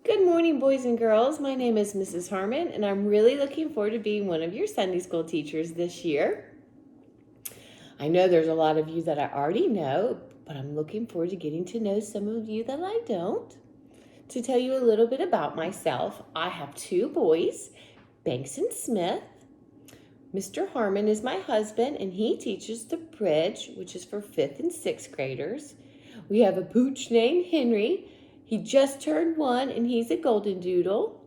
Good morning, boys and girls. My name is Mrs. Harmon, and I'm really looking forward to being one of your Sunday school teachers this year. I know there's a lot of you that I already know, but I'm looking forward to getting to know some of you that I don't. To tell you a little bit about myself, I have two boys, Banks and Smith. Mr. Harmon is my husband, and he teaches the Bridge, which is for 5th and 6th graders. We have a pooch named Henry. He just turned 1, and he's a golden doodle.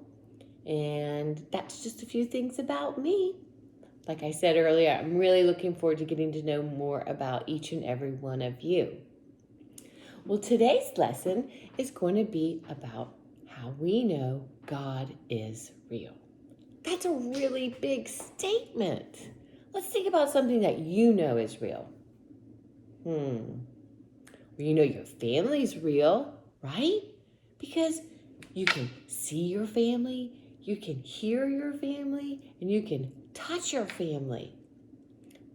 And that's just a few things about me. Like I said earlier, I'm really looking forward to getting to know more about each and every one of you. Well, today's lesson is going to be about how we know God is real. That's a really big statement. Let's think about something that you know is real. Well, you know your family's real, right? Because you can see your family, you can hear your family, and you can touch your family.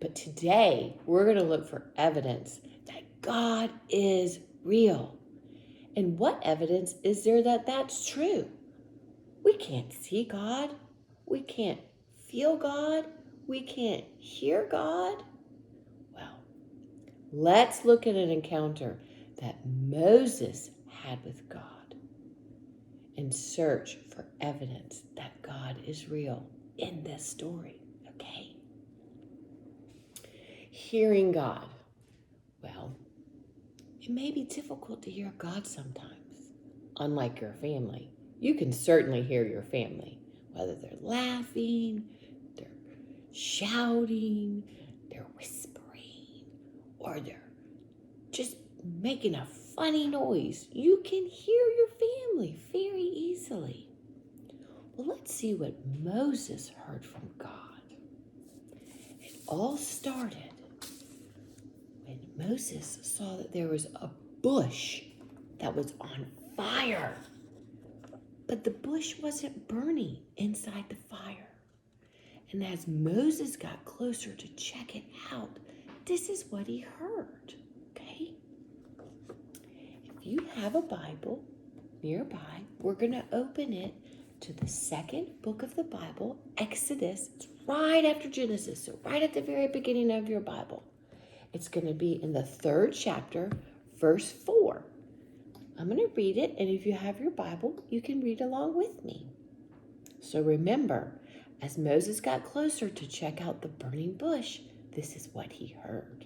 But today, we're going to look for evidence that God is real. And what evidence is there that that's true? We can't see God. We can't feel God. We can't hear God. Well, let's look at an encounter that Moses had with God and search for evidence that God is real in this story, okay? Hearing God. Well, it may be difficult to hear God sometimes. Unlike your family, you can certainly hear your family, whether they're laughing, they're shouting, they're whispering, or they're just making a funny noise. You can hear your family very easily. Well, let's see what Moses heard from God. It all started when Moses saw that there was a bush that was on fire. But the bush wasn't burning inside the fire. And as Moses got closer to check it out, this is what he heard, okay? If you have a Bible nearby, we're going to open it to the second book of the Bible, Exodus. It's right after Genesis, so right at the very beginning of your Bible. It's going to be in the 3rd chapter, verse 4. I'm going to read it, and if you have your Bible, you can read along with me. So remember, as Moses got closer to check out the burning bush, this is what he heard.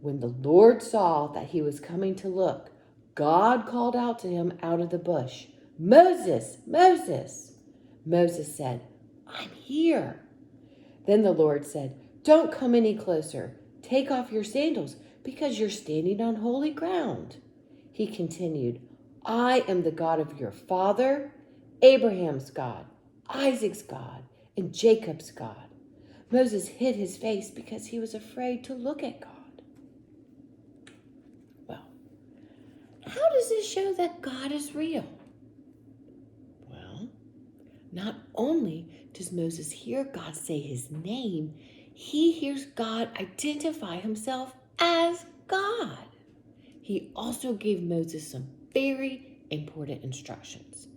When the Lord saw that he was coming to look, God called out to him out of the bush, "Moses, Moses!" Moses said, "I'm here." Then the Lord said, "Don't come any closer. Take off your sandals because you're standing on holy ground." He continued, "I am the God of your father, Abraham's God, Isaac's God, and Jacob's God." Moses hid his face because he was afraid to look at God. Well, how does this show that God is real? Well, not only does Moses hear God say his name, he hears God identify himself as God. He also gave Moses some very important instructions.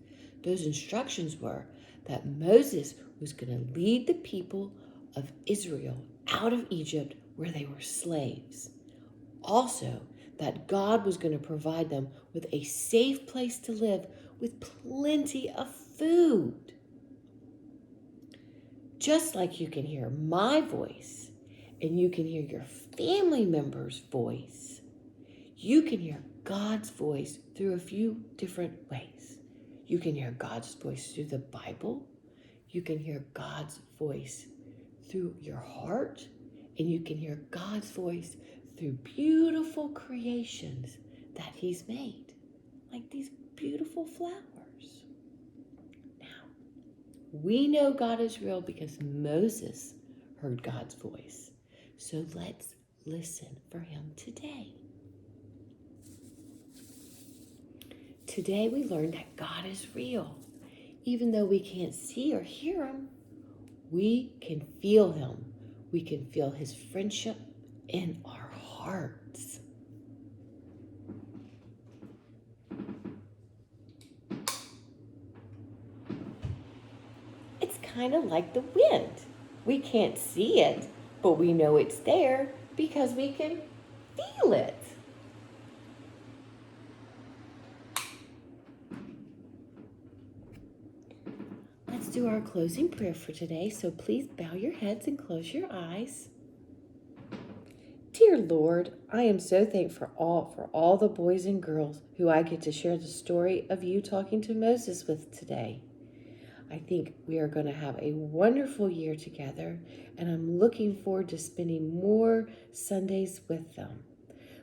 Those instructions were that Moses was going to lead the people of Israel out of Egypt where they were slaves. Also, that God was going to provide them with a safe place to live with plenty of food. Just like you can hear my voice and you can hear your family member's voice, you can hear God's voice through a few different ways. You can hear God's voice through the Bible. You can hear God's voice through your heart. And you can hear God's voice through beautiful creations that he's made, like these beautiful flowers. Now, we know God is real because Moses heard God's voice. So let's listen for him today. Today we learned that God is real. Even though we can't see or hear him, we can feel him. We can feel his friendship in our hearts. kind of like the wind. We can't see it, but we know it's there because we can feel it. Let's do our closing prayer for today. So please bow your heads and close your eyes. Dear Lord, I am so thankful for all the boys and girls who I get to share the story of you talking to Moses with today. I think we are going to have a wonderful year together, and I'm looking forward to spending more Sundays with them.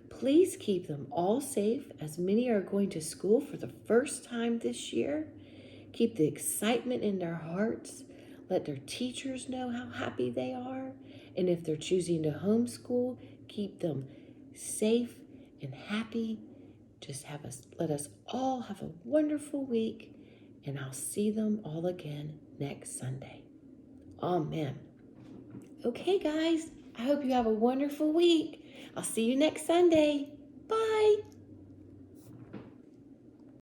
Please keep them all safe, as many are going to school for the first time this year. Keep the excitement in their hearts. Let their teachers know how happy they are. And if they're choosing to homeschool, keep them safe and happy. Let us all have a wonderful week, and I'll see them all again next Sunday. Amen. Okay, guys, I hope you have a wonderful week. I'll see you next Sunday. Bye.